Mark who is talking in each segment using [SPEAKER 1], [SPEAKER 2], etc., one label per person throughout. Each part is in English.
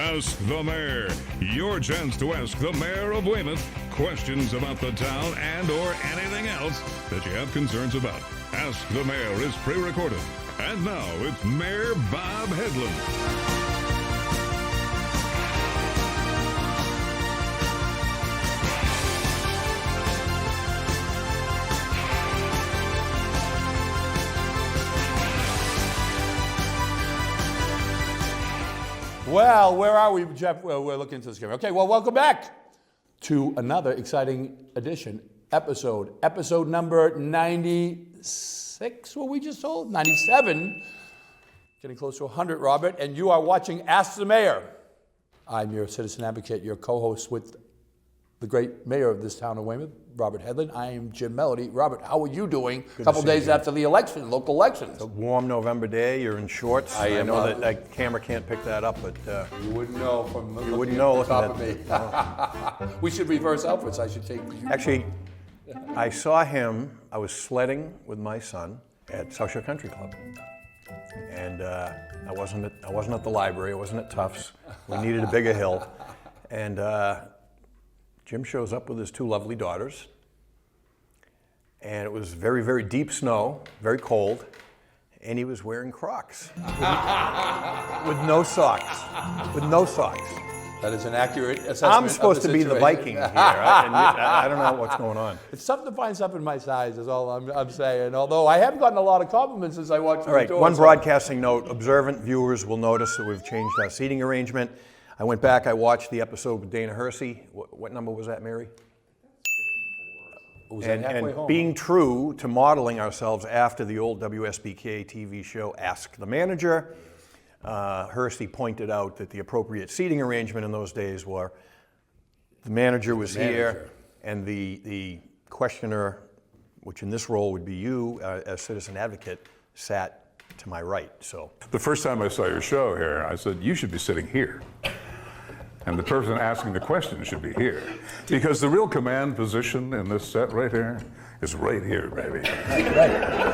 [SPEAKER 1] Ask the Mayor. Your chance to ask the Mayor of Weymouth questions about the town and or anything else that you have concerns about. Ask the Mayor is pre-recorded. And now it's Mayor Bob Hedlund.
[SPEAKER 2] Well, where are we, Jeff? Well, we're looking into this camera. Okay, well, welcome back to another exciting edition, episode number 96, what we just told? 97. Getting close to 100, Robert, and you are watching Ask the Mayor. I'm your citizen advocate, your co-host with the great mayor of this town of Weymouth, Robert Hedlund. I am Jim Melody. Robert, how are you doing a couple days after the election, local elections?
[SPEAKER 3] It's a warm November day. You're in shorts. I know that camera can't pick that up, but
[SPEAKER 2] you wouldn't know from
[SPEAKER 3] you wouldn't know
[SPEAKER 2] at the top of me. No. We should reverse outfits. I should take you.
[SPEAKER 3] Actually, I saw him. I was sledding with my son at South Shore Country Club, and I wasn't at the library. I wasn't at Tufts. We needed a bigger hill, and Jim shows up with his two lovely daughters, and it was very, very deep snow, very cold, and he was wearing Crocs with no socks. With no socks.
[SPEAKER 2] That is an accurate assessment.
[SPEAKER 3] I'm supposed to be the Viking here, and I don't know what's going on.
[SPEAKER 2] It's tough to find stuff in my size, is all I'm saying. Although I have gotten a lot of compliments since I watched the
[SPEAKER 3] All right, one broadcasting note. Observant viewers will notice that we've changed our seating arrangement. I went back, I watched the episode with Dana Hersey. What number was that, Mary? And being true to modeling ourselves after the old WSBK TV show, Ask the Manager, Hersey pointed out that the appropriate seating arrangement in those days were the manager was here, and the questioner, which in this role would be you as citizen advocate, sat to my right. So
[SPEAKER 1] The first time I saw your show here, I said, you should be sitting here. And the person asking the question should be here. Because the real command position in this set right here is right here, baby.
[SPEAKER 3] Right.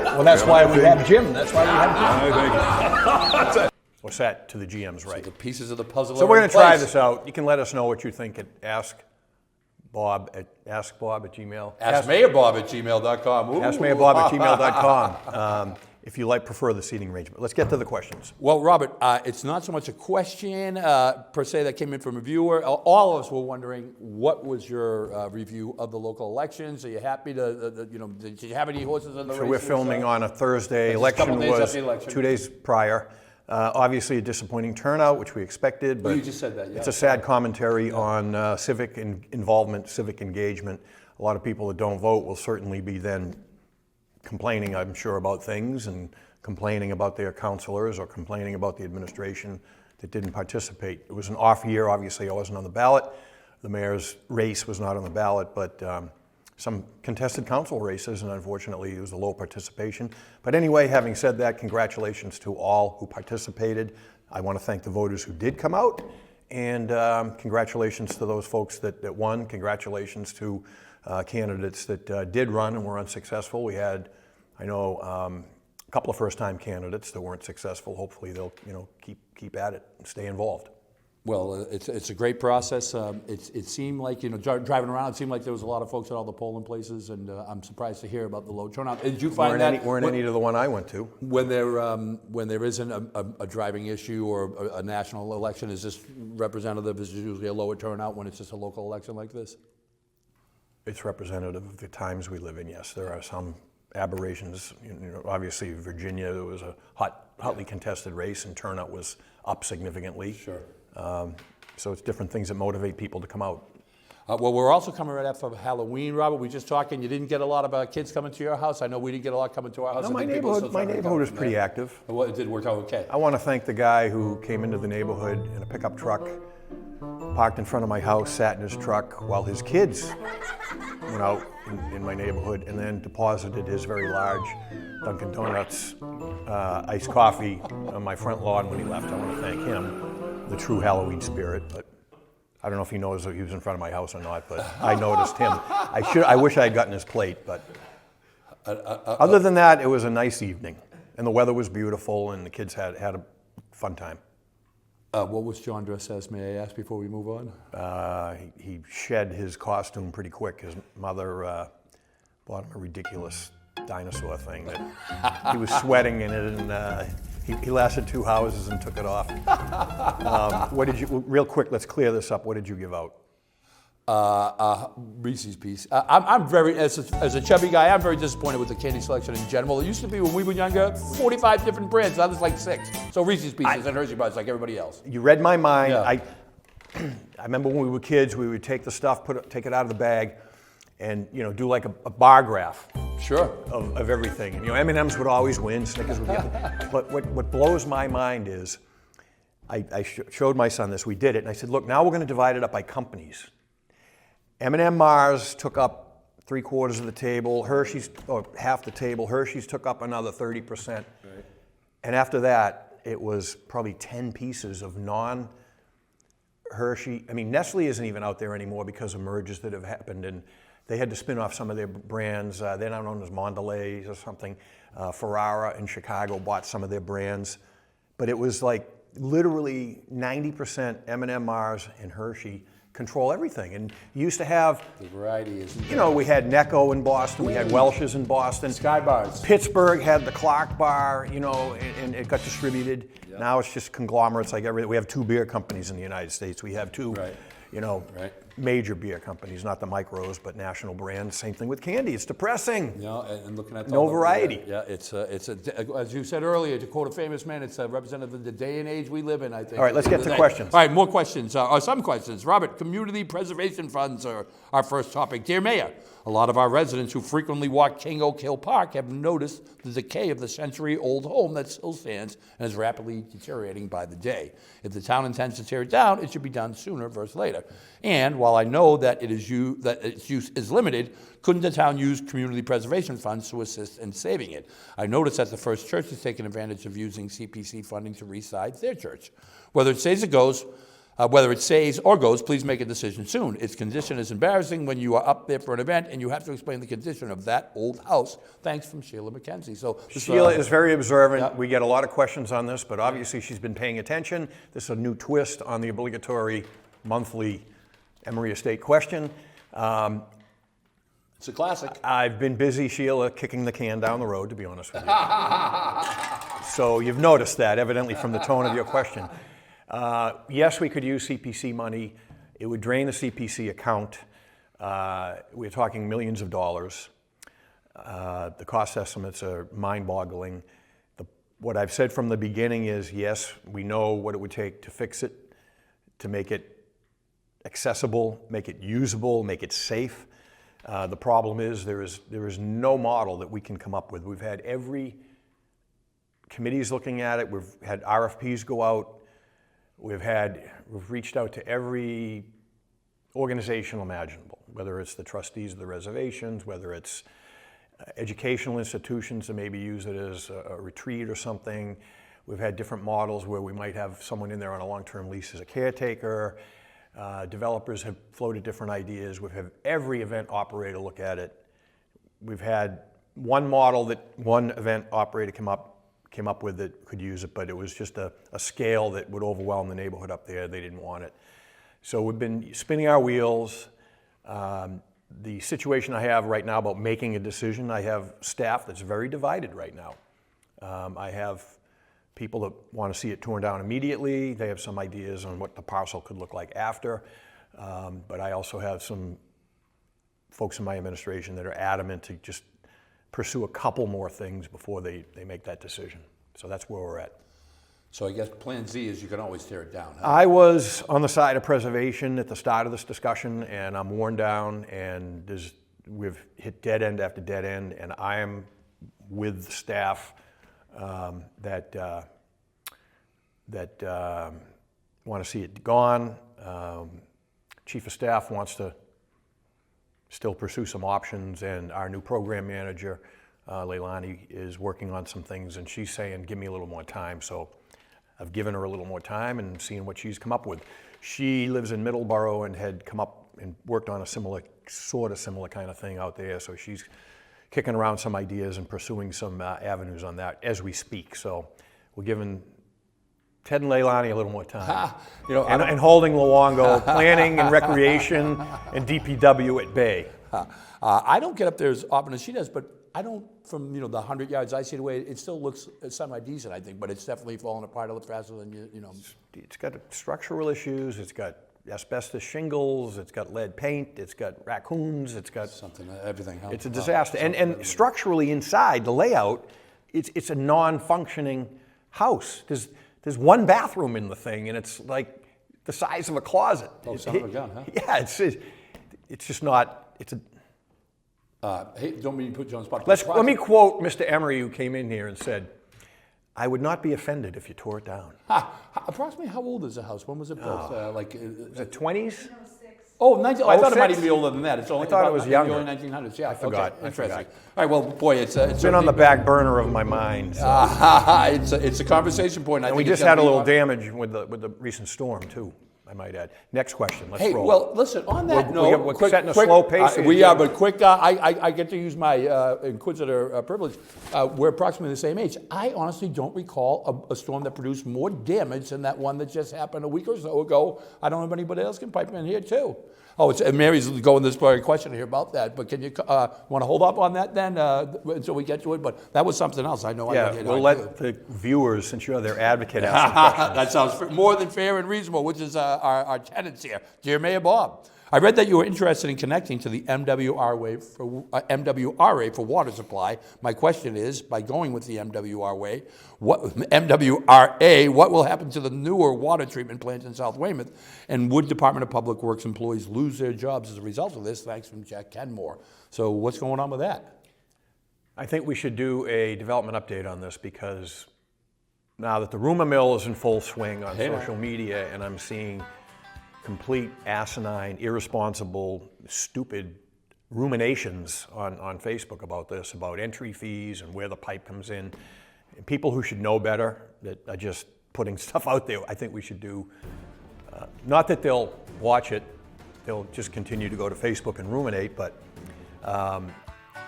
[SPEAKER 3] Well, that's why we have Jim. That's why we have Jim. We're sat to the GM's right.
[SPEAKER 2] So the pieces of the puzzle.
[SPEAKER 3] So we're going to try this out. You can let us know what you think at askbob at gmail.
[SPEAKER 2] AskMayorBob@gmail.com.
[SPEAKER 3] AskMayorBob@gmail.com. If you prefer the seating arrangement. Let's get to the questions.
[SPEAKER 2] Well, Robert, it's not so much a question per se that came in from a viewer. All of us were wondering, what was your review of the local elections? Are you happy to, did you have any horses in the race?
[SPEAKER 3] So we're filming on a Thursday. Election was 2 days prior. Obviously a disappointing turnout, which we expected, but
[SPEAKER 2] you just said that, yeah.
[SPEAKER 3] It's a sad commentary on civic involvement, civic engagement. A lot of people that don't vote will certainly be then complaining, I'm sure, about things and complaining about their counselors or complaining about the administration that didn't participate. It was an off year. Obviously, I wasn't on the ballot. The mayor's race was not on the ballot, but some contested council races, and unfortunately, it was a low participation. But anyway, having said that, congratulations to all who participated. I want to thank the voters who did come out, and congratulations to those folks that won. Congratulations to candidates that did run and were unsuccessful. We had, I know, a couple of first-time candidates that weren't successful. Hopefully, they'll keep at it and stay involved.
[SPEAKER 2] Well, it's a great process. It seemed like, driving around, it seemed like there was a lot of folks at all the polling places, and I'm surprised to hear about the low turnout. Did you find
[SPEAKER 3] weren't any to the one I went to?
[SPEAKER 2] When there isn't a driving issue or a national election, is this representative? Is usually a lower turnout when it's just a local election like this?
[SPEAKER 3] It's representative of the times we live in, yes. There are some aberrations. Obviously, Virginia, there was a hotly contested race, and turnout was up significantly.
[SPEAKER 2] Sure.
[SPEAKER 3] So it's different things that motivate people to come out.
[SPEAKER 2] Well, we're also coming right after Halloween, Robert. We just talking. You didn't get a lot of kids coming to your house. I know we didn't get a lot coming to our house.
[SPEAKER 3] No, my neighborhood is pretty active.
[SPEAKER 2] Well, it did work out okay.
[SPEAKER 3] I want to thank the guy who came into the neighborhood in a pickup truck, parked in front of my house, sat in his truck while his kids went out in my neighborhood, and then deposited his very large Dunkin' Donuts iced coffee on my front lawn when he left. I want to thank him, the true Halloween spirit. But I don't know if he knows that he was in front of my house or not, but I noticed him. I wish I had gotten his plate, but other than that, it was a nice evening, and the weather was beautiful, and the kids had a fun time.
[SPEAKER 2] What was John dressed as, may I ask, before we move on?
[SPEAKER 3] He shed his costume pretty quick. His mother bought him a ridiculous dinosaur thing that he was sweating in it, and he lasted 2 houses and took it off. What did you, real quick, let's clear this up. What did you give out?
[SPEAKER 2] Reese's Piece. I'm very, as a chubby guy, I'm very disappointed with the candy selection in general. It used to be, when we were younger, 45 different brands. Now there's like 6. So Reese's Pieces and Hershey Bars, like everybody else.
[SPEAKER 3] You read my mind.
[SPEAKER 2] Yeah.
[SPEAKER 3] I remember when we were kids, we would take the stuff, take it out of the bag, and do like a bar graph.
[SPEAKER 2] Sure.
[SPEAKER 3] Of everything. And, M&Ms would always win, Snickers would get. But what blows my mind is, I showed my son this. We did it, and I said, look, now we're going to divide it up by companies. M&M Mars took up 3/4 of the table. Hershey's, or half the table. Hershey's took up another 30%. Right. And after that, it was probably 10 pieces of non-Hershey. I mean, Nestle isn't even out there anymore because of mergers that have happened, and they had to spin off some of their brands. They're now known as Mondelez or something. Ferrara in Chicago bought some of their brands. But it was like literally 90% M&M Mars and Hershey control everything. And you used to have,
[SPEAKER 2] the variety is,
[SPEAKER 3] we had Necco in Boston, we had Welch's in Boston.
[SPEAKER 2] Sky Bars.
[SPEAKER 3] Pittsburgh had the Clark Bar, and it got distributed. Yep. Now it's just conglomerates like everything. We have 2 beer companies in the United States. We have 2, major beer companies, not the micros, but national brands. Same thing with candy. It's depressing.
[SPEAKER 2] And looking at
[SPEAKER 3] no variety.
[SPEAKER 2] It's as you said earlier, to quote a famous man, it's representative of the day and age we live in, I think.
[SPEAKER 3] All right, let's get to questions.
[SPEAKER 2] All right, more questions, or some questions. Robert, community preservation funds are our first topic. Dear Mayor, a lot of our residents who frequently walk King Oak Hill Park have noticed the decay of the century-old home that still stands and is rapidly deteriorating by the day. If the town intends to tear it down, it should be done sooner versus later. And while I know that its use is limited, couldn't the town use community preservation funds to assist in saving it? I noticed that the First Church has taken advantage of using CPC funding to reside their church. Whether it stays or goes, please make a decision soon. Its condition is embarrassing when you are up there for an event and you have to explain the condition of that old house. Thanks, from Sheila McKenzie. So
[SPEAKER 3] Sheila is very observant.
[SPEAKER 2] Yeah.
[SPEAKER 3] We get a lot of questions on this, but obviously she's been paying attention. This is a new twist on the obligatory monthly Emery Estate question.
[SPEAKER 2] It's a classic.
[SPEAKER 3] I've been busy, Sheila, kicking the can down the road, to be honest with you. So you've noticed that, evidently, from the tone of your question. Yes, we could use CPC money. It would drain the CPC account. We're talking millions of dollars. The cost estimates are mind-boggling. What I've said from the beginning is, yes, we know what it would take to fix it, to make it accessible, make it usable, make it safe. The problem is there is no model that we can come up with. We've had every committee's looking at it. We've had RFPs go out. We've reached out to every organization imaginable, whether it's the trustees of the reservations, whether it's educational institutions that maybe use it as a retreat or something. We've had different models where we might have someone in there on a long-term lease as a caretaker. Developers have floated different ideas. We've had every event operator look at it. We've had one model that one event operator came up with that could use it, but it was just a scale that would overwhelm the neighborhood up there. They didn't want it. So we've been spinning our wheels. The situation I have right now about making a decision, I have staff that's very divided right now. I have people that want to see it torn down immediately. They have some ideas on what the parcel could look like after. But I also have some folks in my administration that are adamant to just pursue a couple more things before they make that decision. So that's where we're at.
[SPEAKER 2] So I guess plan Z is you can always tear it down. Huh?
[SPEAKER 3] I was on the side of preservation at the start of this discussion, and I'm worn down, and we've hit dead end after dead end, and I am with the staff that want to see it gone. Chief of Staff wants to still pursue some options, and our new program manager, Leilani, is working on some things, and she's saying, give me a little more time. So I've given her a little more time and seeing what she's come up with. She lives in Middleborough and had come up and worked on a similar kind of thing out there, so she's kicking around some ideas and pursuing some avenues on that as we speak. So we're giving Ted and Leilani a little more time.
[SPEAKER 2] You know,
[SPEAKER 3] And holding Luongo, planning and recreation, and DPW at bay.
[SPEAKER 2] I don't get up there as often as she does, but I don't, from the 100 yards I see it away, it still looks semi-decent, I think, but it's definitely falling apart a little faster than you know.
[SPEAKER 3] It's got structural issues, it's got asbestos shingles, it's got lead paint, it's got raccoons, it's got
[SPEAKER 2] Something, everything.
[SPEAKER 3] It's a disaster. And structurally inside, the layout, it's a non-functioning house. There's one bathroom in the thing, and it's like the size of a closet.
[SPEAKER 2] Oh, son of a gun, huh?
[SPEAKER 3] Yeah, it's just not. It's a.
[SPEAKER 2] Hey, don't mean to put you on the spot.
[SPEAKER 3] Let me quote Mr. Emery, who came in here and said, "I would not be offended if you tore it down."
[SPEAKER 2] Approximately how old is the house? When was it built?
[SPEAKER 3] Is it 20s?
[SPEAKER 2] Oh, 19, I thought it might
[SPEAKER 3] 06?
[SPEAKER 2] even be older than that. It's only
[SPEAKER 3] I thought it was
[SPEAKER 2] in
[SPEAKER 3] younger.
[SPEAKER 2] the early 1900s. Yeah,
[SPEAKER 3] I forgot.
[SPEAKER 2] Okay,
[SPEAKER 3] I
[SPEAKER 2] interesting.
[SPEAKER 3] forgot.
[SPEAKER 2] All right, well, boy, it's
[SPEAKER 3] Been on the back burner of my mind. So.
[SPEAKER 2] it's a conversation point. I
[SPEAKER 3] And
[SPEAKER 2] think
[SPEAKER 3] we
[SPEAKER 2] it's
[SPEAKER 3] just
[SPEAKER 2] gonna
[SPEAKER 3] had a
[SPEAKER 2] be
[SPEAKER 3] little
[SPEAKER 2] on-
[SPEAKER 3] damage with the recent storm too, I might add. Next question. Let's
[SPEAKER 2] Hey,
[SPEAKER 3] roll.
[SPEAKER 2] well, listen, on that note,
[SPEAKER 3] we're setting a slow pace.
[SPEAKER 2] we are, but quick, I get to use my inquisitor privilege. We're approximately the same age. I honestly don't recall a storm that produced more damage than that one that just happened a week or so ago. I don't know if anybody else can pipe in here too. Oh, Mary's going this very question here about that, but can you want to hold up on that then until we get to it? But that was something else. I know.
[SPEAKER 3] Yeah, we'll let the viewers, since you're their advocate, ask some questions.
[SPEAKER 2] That sounds more than fair and reasonable, which is our tenets here. Dear Mayor Bob, I read that you were interested in connecting to the MWRA for water supply. My question is, by going with the MWRA, what will happen to the newer water treatment plants in South Weymouth? And would Department of Public Works employees lose their jobs as a result of this? Thanks from Jack Kenmore. So what's going on with that?
[SPEAKER 3] I think we should do a development update on this because now that the rumor mill is in full swing on social media and I'm seeing complete asinine, irresponsible, stupid ruminations on Facebook about this, about entry fees and where the pipe comes in. And people who should know better that are just putting stuff out there, I think we should do. Not that they'll watch it, they'll just continue to go to Facebook and ruminate, but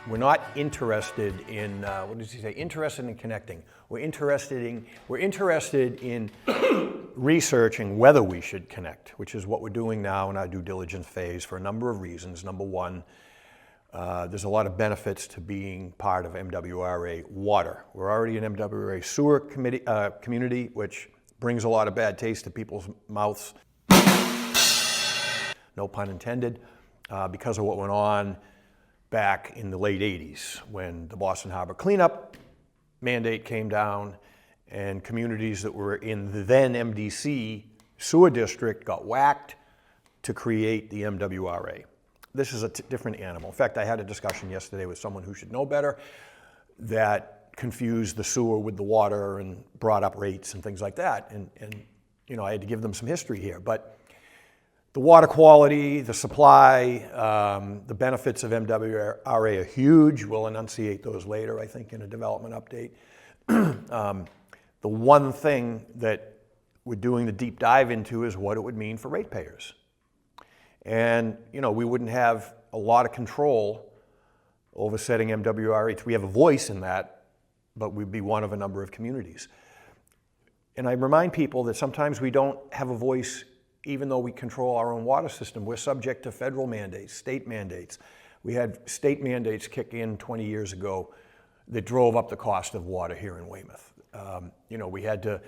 [SPEAKER 3] we're not interested in, what does he say? Interested in connecting. We're interested in researching whether we should connect, which is what we're doing now in our due diligence phase for a number of reasons. Number one, there's a lot of benefits to being part of MWRA water. We're already an MWRA sewer community, which brings a lot of bad taste to people's mouths, no pun intended, because of what went on back in the late 80s when the Boston Harbor cleanup mandate came down and communities that were in the then MDC sewer district got whacked to create the MWRA. This is a different animal. In fact, I had a discussion yesterday with someone who should know better that confused the sewer with the water and brought up rates and things like that. And I had to give them some history here. But the water quality, the supply, the benefits of MWRA are huge. We'll enunciate those later, I think, in a development update. The one thing that we're doing the deep dive into is what it would mean for ratepayers. And, we wouldn't have a lot of control over setting MWRA. We have a voice in that, but we'd be one of a number of communities. And I remind people that sometimes we don't have a voice even though we control our own water system. We're subject to federal mandates, state mandates. We had state mandates kick in 20 years ago that drove up the cost of water here in Weymouth. We had to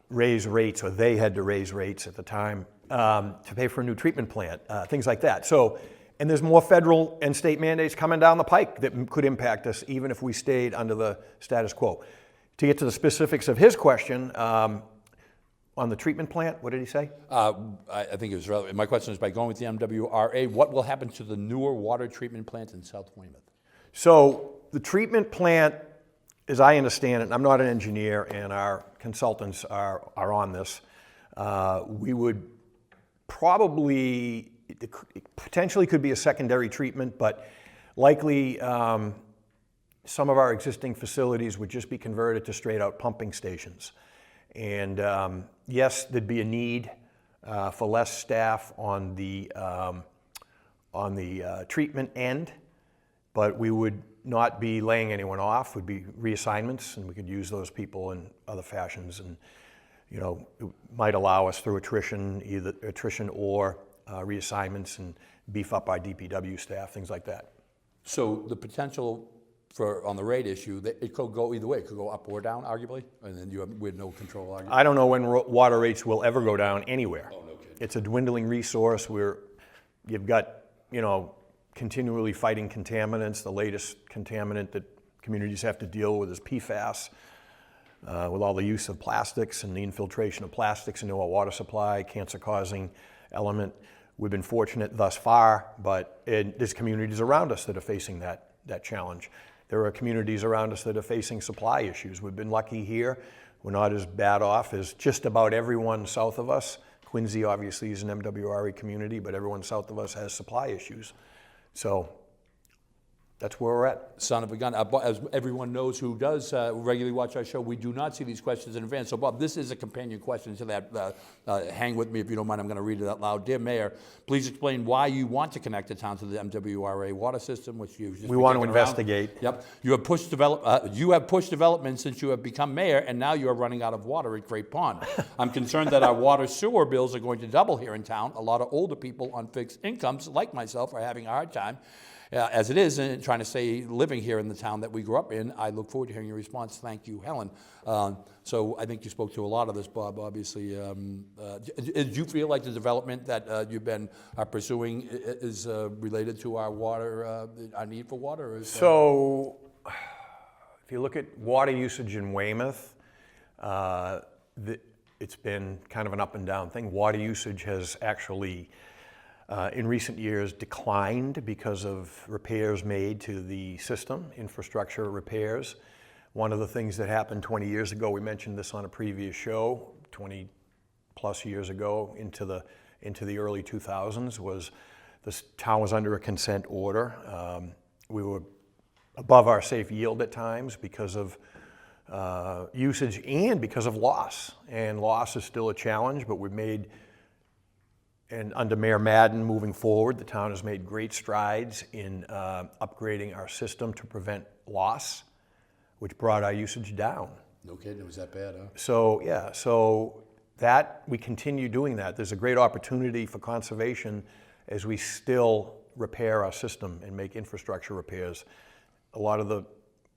[SPEAKER 3] raise rates, or they had to raise rates at the time to pay for a new treatment plant, things like that. So, and there's more federal and state mandates coming down the pike that could impact us even if we stayed under the status quo. To get to the specifics of his question, on the treatment plant, what did he say?
[SPEAKER 2] I think it was relevant. My question is, by going with the MWRA, what will happen to the newer water treatment plant in South Weymouth?
[SPEAKER 3] So the treatment plant, as I understand it, and I'm not an engineer and our consultants are on this, we would probably, it potentially could be a secondary treatment, but likely some of our existing facilities would just be converted to straight out pumping stations. And yes, there'd be a need for less staff on the treatment end, but we would not be laying anyone off. Would be reassignments, and we could use those people in other fashions. And it might allow us through attrition, either attrition or reassignments, and beef up our DPW staff, things like that.
[SPEAKER 2] So the potential on the rate issue, it could go either way. It could go up or down, arguably, and then we have no control, arguably.
[SPEAKER 3] I don't know when water rates will ever go down anywhere.
[SPEAKER 2] Oh, no kidding.
[SPEAKER 3] It's a dwindling resource where you've got, continually fighting contaminants. The latest contaminant that communities have to deal with is PFAS, with all the use of plastics and the infiltration of plastics into our water supply, cancer-causing element. We've been fortunate thus far, but there's communities around us that are facing that challenge. There are communities around us that are facing supply issues. We've been lucky here. We're not as bad off as just about everyone south of us. Quincy obviously is an MWRA community, but everyone south of us has supply issues. So that's where we're at.
[SPEAKER 2] Son of a gun. As everyone knows who does regularly watch our show, we do not see these questions in advance. So, Bob, this is a companion question to that. Hang with me if you don't mind. I'm going to read it out loud. Dear Mayor, please explain why you want to connect the town to the MWRA water system, which you just
[SPEAKER 3] we want to investigate.
[SPEAKER 2] Yep. You have pushed development since you have become mayor, and now you are running out of water at Great Pond. I'm concerned that our water sewer bills are going to double here in town. A lot of older people on fixed incomes, like myself, are having a hard time. As it is, and trying to stay living here in the town that we grew up in. I look forward to hearing your response. Thank you, Helen. So I think you spoke to a lot of this, Bob, obviously. Do you feel like the development that you've been pursuing is related to our water, our need for water?
[SPEAKER 3] So if you look at water usage in Weymouth, it's been kind of an up and down thing. Water usage has actually in recent years declined because of repairs made to the system, infrastructure repairs. One of the things that happened 20 years ago, we mentioned this on a previous show, 20 plus years ago into the early 2000s, was this town was under a consent order. We were above our safe yield at times because of usage and because of loss. And loss is still a challenge, but we've made, and under Mayor Madden moving forward, the town has made great strides in upgrading our system to prevent loss, which brought our usage down.
[SPEAKER 2] No kidding, it was that bad, huh?
[SPEAKER 3] So, yeah, so that, we continue doing that. There's a great opportunity for conservation as we still repair our system and make infrastructure repairs. A lot of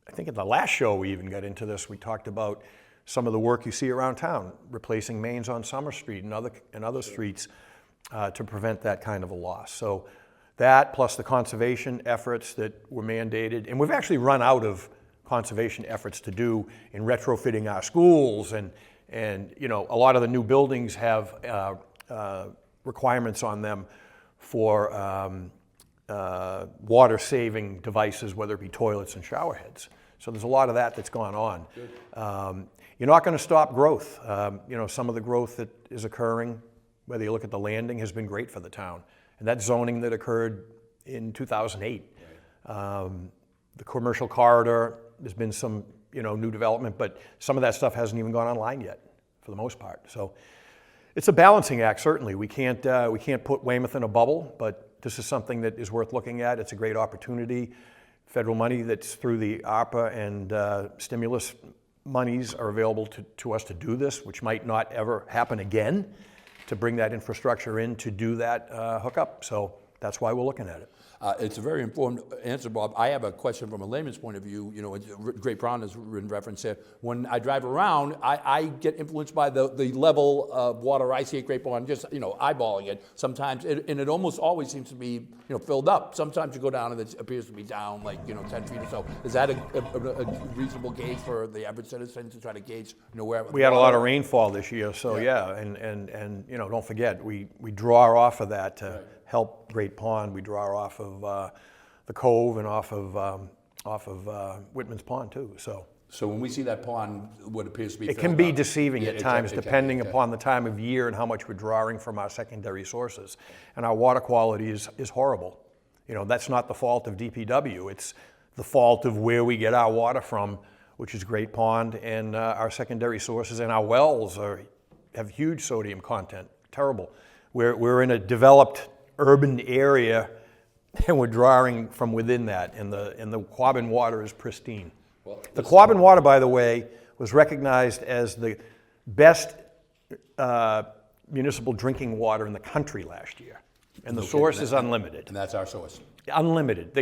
[SPEAKER 3] I think in the last show we even got into this, we talked about some of the work you see around town, replacing mains on Summer Street and other streets, to prevent that kind of a loss. So that plus the conservation efforts that were mandated, and we've actually run out of conservation efforts to do in retrofitting our schools, and a lot of the new buildings have requirements on them for water saving devices, whether it be toilets and shower heads. So there's a lot of that that's gone on. You're not going to stop growth. Some of the growth that is occurring, whether you look at the landing, has been great for the town. And that zoning that occurred in 2008. The commercial corridor, there's been some new development, but some of that stuff hasn't even gone online yet, for the most part. So it's a balancing act, certainly. We can't put Weymouth in a bubble, but this is something that is worth looking at. It's a great opportunity. Federal money that's through the ARPA and stimulus monies are available to us to do this, which might not ever happen again, to bring that infrastructure in to do that hookup. So that's why we're looking at it.
[SPEAKER 2] It's a very informed answer, Bob. I have a question from a layman's point of view. Great Pond is in reference here. When I drive around, I get influenced by the level of water I see at Great Pond, just eyeballing it sometimes, and it almost always seems to be filled up. Sometimes you go down and it appears to be down like 10 feet or so. Is that a reasonable gauge for the average citizen to try to gauge where?
[SPEAKER 3] We had a lot of rainfall this year, so yeah, and don't forget we draw off of that to help Great Pond. We draw off of the Cove and off of Whitman's Pond too.
[SPEAKER 2] So when we see that pond, what appears to be
[SPEAKER 3] it can be deceiving at times, depending upon the time of year and how much we're drawing from our secondary sources. And our water quality is horrible. That's not the fault of DPW. It's the fault of where we get our water from, which is Great Pond, and our secondary sources, and our wells have huge sodium content. Terrible. We're in a developed urban area, and we're drawing from within that, and the Quabbin water is pristine. The Quabbin water, by the way, was recognized as the best municipal drinking water in the country last year. And the source is unlimited.
[SPEAKER 2] And that's our source.
[SPEAKER 3] Unlimited.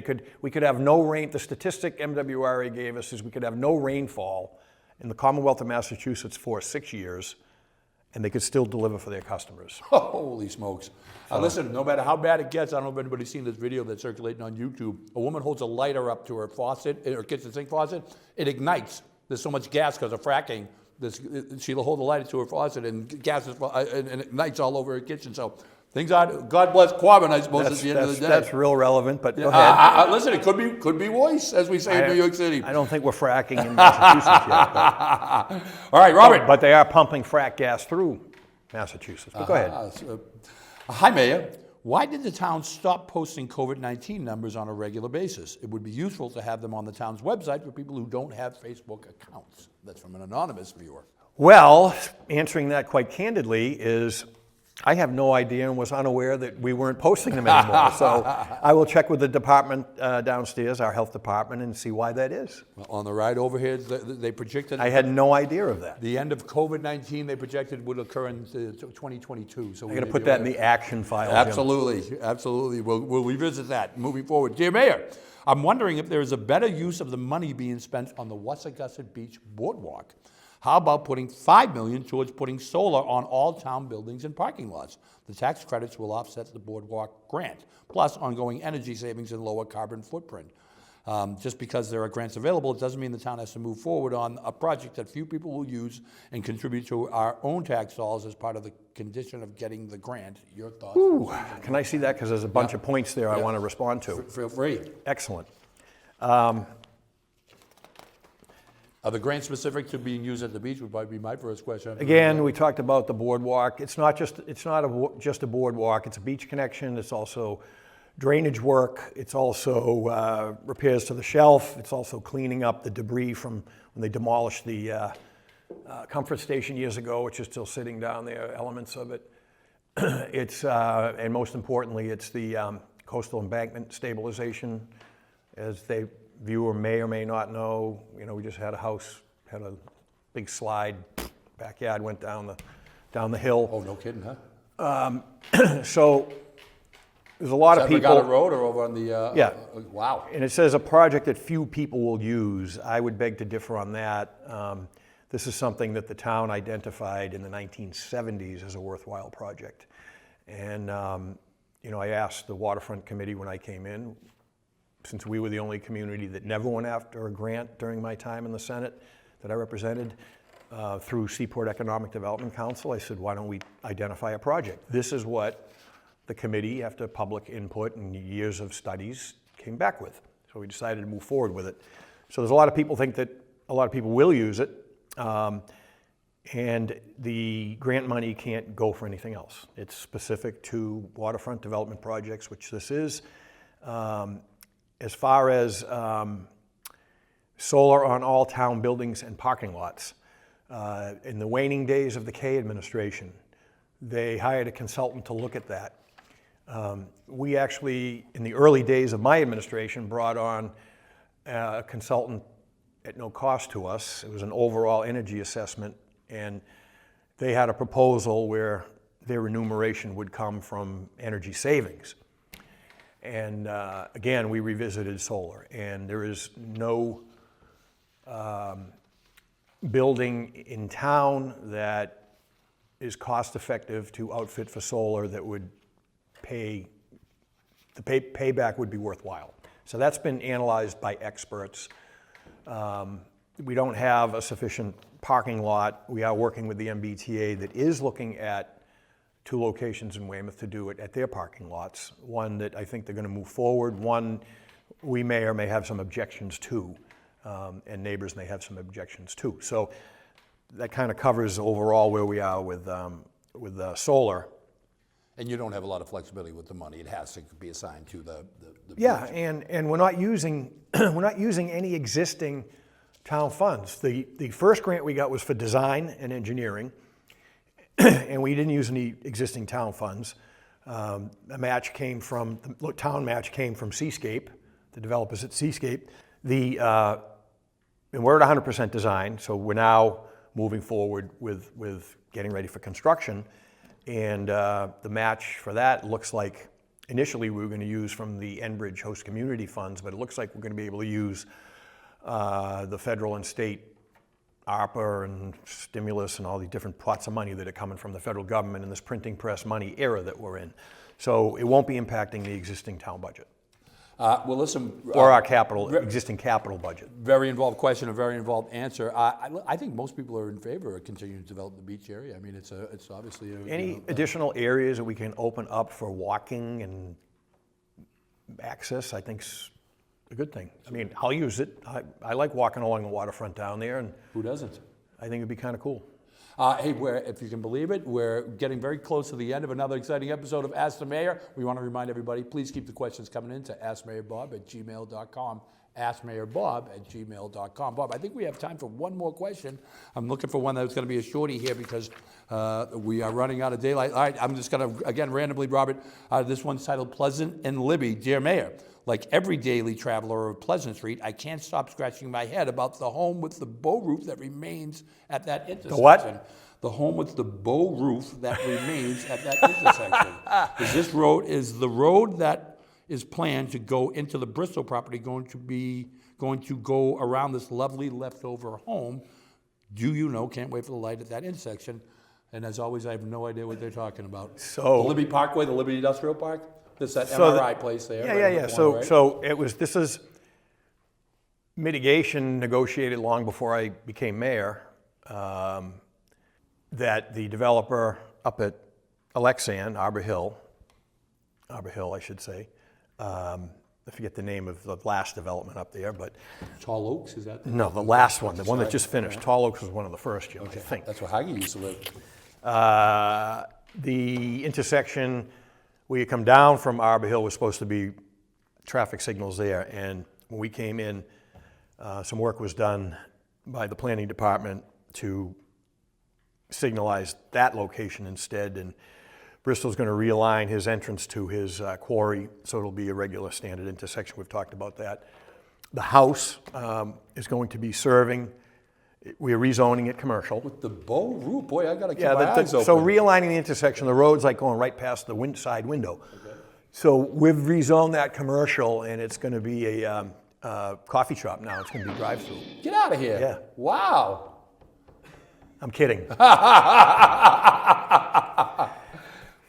[SPEAKER 3] We could have no rain. The statistic MWRA gave us is we could have no rainfall in the Commonwealth of Massachusetts for 6 years, and they could still deliver for their customers.
[SPEAKER 2] Holy smokes. Listen, no matter how bad it gets, I don't know if anybody's seen this video that's circulating on YouTube. A woman holds a lighter up to her faucet, her kitchen sink faucet. It ignites. There's so much gas because of fracking. She'll hold the lighter to her faucet and gas is, and it ignites all over her kitchen. So things are, God bless Quabbin, I suppose, at the end of the day.
[SPEAKER 3] That's real relevant, but go ahead.
[SPEAKER 2] Listen, it could be voice, as we say in New York City.
[SPEAKER 3] I don't think we're fracking in Massachusetts yet. But,
[SPEAKER 2] all right, Robert.
[SPEAKER 3] but they are pumping frack gas through Massachusetts. But go ahead.
[SPEAKER 2] Hi, Mayor. Why did the town stop posting COVID-19 numbers on a regular basis? It would be useful to have them on the town's website for people who don't have Facebook accounts. That's from an anonymous viewer.
[SPEAKER 3] Well, answering that quite candidly is I have no idea and was unaware that we weren't posting them anymore. So I will check with the department downstairs, our health department, and see why that is.
[SPEAKER 2] On the ride over here, they projected...
[SPEAKER 3] I had no idea of that.
[SPEAKER 2] The end of COVID-19, they projected, would occur in 2022. So
[SPEAKER 3] I'm going to put that in the action file, Jim.
[SPEAKER 2] Absolutely, absolutely. We'll revisit that moving forward. Dear Mayor, I'm wondering if there is a better use of the money being spent on the Wassagusset Beach Boardwalk. How about putting $5 million towards putting solar on all town buildings and parking lots? The tax credits will offset the boardwalk grant, plus ongoing energy savings and lower carbon footprint. Just because there are grants available, it doesn't mean the town has to move forward on a project that few people will use and contribute to our own tax dollars as part of the condition of getting the grant. Your thoughts?
[SPEAKER 3] Ooh, can I see that? Because there's a bunch of points there I want to respond to.
[SPEAKER 2] Feel free.
[SPEAKER 3] Excellent.
[SPEAKER 2] Are the grants specific to being used at the beach would probably be my first question.
[SPEAKER 3] Again, we talked about the boardwalk. It's not just a boardwalk. It's a beach connection. It's also drainage work. It's also repairs to the shelf. It's also cleaning up the debris from when they demolished the comfort station years ago, which is still sitting down there, elements of it. It's, and most importantly, it's the coastal embankment stabilization. As the viewer may or may not know, we just had a house, had a big slide, backyard went down the hill.
[SPEAKER 2] Oh, no kidding, huh?
[SPEAKER 3] So there's a lot of people.
[SPEAKER 2] Is that Road or over on the?
[SPEAKER 3] Yeah.
[SPEAKER 2] Wow.
[SPEAKER 3] And it says a project that few people will use. I would beg to differ on that. This is something that the town identified in the 1970s as a worthwhile project. And, I asked the Waterfront Committee when I came in, since we were the only community that never went after a grant during my time in the Senate that I represented through Seaport Economic Development Council, I said, why don't we identify a project? This is what the committee, after public input and years of studies, came back with. So we decided to move forward with it. So there's a lot of people think that a lot of people will use it, and the grant money can't go for anything else. It's specific to waterfront development projects, which this is. As far as solar on all town buildings and parking lots, in the waning days of the Kay administration, they hired a consultant to look at that. We actually, in the early days of my administration, brought on a consultant at no cost to us. It was an overall energy assessment, and they had a proposal where their remuneration would come from energy savings. And again, we revisited solar, and there is no building in town that is cost effective to outfit for solar that would the payback would be worthwhile. So that's been analyzed by experts. We don't have a sufficient parking lot. We are working with the MBTA that is looking at 2 locations in Weymouth to do it at their parking lots. One that I think they're going to move forward. One we may or may have some objections to, and neighbors may have some objections too. So that kind of covers overall where we are with solar.
[SPEAKER 2] And you don't have a lot of flexibility with the money. It has to be assigned to the
[SPEAKER 3] yeah, and we're not using any existing town funds. The first grant we got was for design and engineering, and we didn't use any existing town funds. The town match came from Seascape, the developers at Seascape. And we're at 100% design, so we're now moving forward with getting ready for construction. And the match for that looks like, initially we were going to use from the Enbridge Host Community Funds, but it looks like we're going to be able to use the federal and state ARPA and stimulus and all the different pots of money that are coming from the federal government in this printing press money era that we're in. So it won't be impacting the existing town budget.
[SPEAKER 2] Well, listen.
[SPEAKER 3] Or our existing capital budget.
[SPEAKER 2] Very involved question, a very involved answer. I think most people are in favor of continuing to develop the beach area. I mean, it's obviously
[SPEAKER 3] Any additional areas that we can open up for walking and access, I think's a good thing. I mean, I'll use it. I like walking along the waterfront down there, and
[SPEAKER 2] who doesn't?
[SPEAKER 3] I think it'd be kind of cool.
[SPEAKER 2] Hey, if you can believe it, we're getting very close to the end of another exciting episode of Ask the Mayor. We want to remind everybody, please keep the questions coming in to askmayorbob@gmail.com. askmayorbob@gmail.com. Bob, I think we have time for one more question. I'm looking for one that's going to be a shorty here because we are running out of daylight. All right, I'm just going to, again, randomly, Robert, this one's titled Pleasant and Libby. Dear Mayor, like every daily traveler of Pleasant Street, I can't stop scratching my head about the home with the bow roof that remains at that intersection.
[SPEAKER 3] The what?
[SPEAKER 2] The home with the bow roof that remains at that intersection. Is the road that is planned to go into the Bristol property going to go around this lovely leftover home? Do you know? Can't wait for the light at that intersection. And as always, I have no idea what they're talking about.
[SPEAKER 3] So
[SPEAKER 2] the Libby Parkway, the Libby Industrial Park. This that MRI place there.
[SPEAKER 3] Yeah. So this is mitigation negotiated long before I became mayor. That the developer up at Alexan, Arbor Hill, I should say. I forget the name of the last development up there, but
[SPEAKER 2] Tall Oaks, is that?
[SPEAKER 3] No, the last one, the one that just finished. Tall Oaks was one of the first, Jim,
[SPEAKER 2] Okay.
[SPEAKER 3] I think.
[SPEAKER 2] That's where Hagee used to live.
[SPEAKER 3] The intersection where you come down from Arbor Hill was supposed to be traffic signals there, and when we came in, some work was done by the planning department to signalize that location instead, and Bristol's going to realign his entrance to his quarry, so it'll be a regular standard intersection. We've talked about that. The house is going to be serving, we're rezoning it commercial.
[SPEAKER 2] With the bow roof, boy, I got to keep my eyes open.
[SPEAKER 3] So realigning the intersection, the road's like going right past the side window. Okay. So we've rezoned that commercial, and it's going to be a coffee shop now. It's going to be drive-through.
[SPEAKER 2] Get out of here.
[SPEAKER 3] Yeah.
[SPEAKER 2] Wow.
[SPEAKER 3] I'm kidding.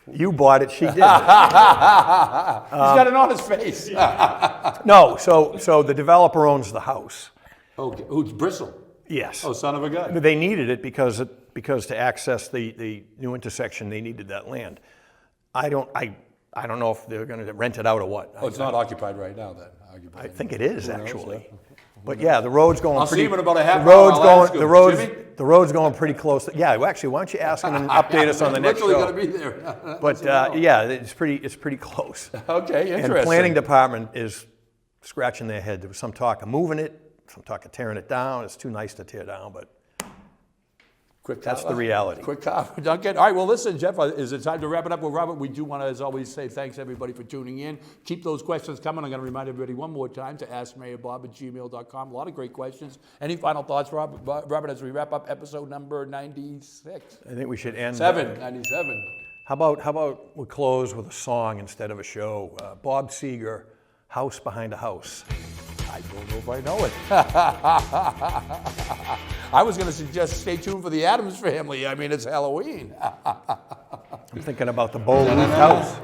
[SPEAKER 3] You bought it, she did. He's
[SPEAKER 2] got an honest face.
[SPEAKER 3] No, so the developer owns the house.
[SPEAKER 2] Okay, who's Bristol?
[SPEAKER 3] Yes.
[SPEAKER 2] Oh, son of a gun.
[SPEAKER 3] They needed it because to access the new intersection, they needed that land. I don't know if they're going to rent it out or what.
[SPEAKER 2] Oh, it's not occupied right now then.
[SPEAKER 3] I think it is actually. But yeah, the road's going
[SPEAKER 2] I'll
[SPEAKER 3] pretty.
[SPEAKER 2] see him in about a half hour.
[SPEAKER 3] The road's going pretty close. Yeah, actually, why don't you ask him and update us on the next show?
[SPEAKER 2] Literally going to be there.
[SPEAKER 3] But yeah, it's pretty close.
[SPEAKER 2] Okay, interesting.
[SPEAKER 3] And the planning department is scratching their head. There was some talk of moving it, some talk of tearing it down. It's too nice to tear down, but that's the reality.
[SPEAKER 2] Quick comment, Duncan. All right, well, listen, Jeff, is it time to wrap it up with Robert? We do want to, as always, say thanks, everybody, for tuning in. Keep those questions coming. I'm going to remind everybody one more time to askmayorbob@gmail.com. A lot of great questions. Any final thoughts, Robert, as we wrap up episode number 96?
[SPEAKER 3] I think we should end.
[SPEAKER 2] 97. How
[SPEAKER 3] about we close with a song instead of a show? Bob Seger, House Behind a House.
[SPEAKER 2] I don't know if I know it. I was going to suggest stay tuned for the Addams Family. I mean, it's Halloween.
[SPEAKER 3] I'm thinking about the Bow Roof House.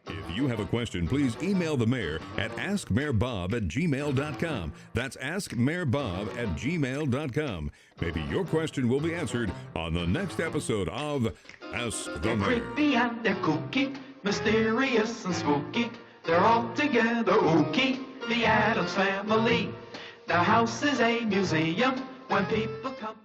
[SPEAKER 1] If you have a question, please email the mayor at askmayorbob@gmail.com. That's askmayorbob@gmail.com. Maybe your question will be answered on the next episode of Ask the
[SPEAKER 4] They're
[SPEAKER 1] Mayor.
[SPEAKER 4] creepy and they're kooky, mysterious and spooky. They're all together ooky, the Addams Family. Their house is a museum when people come.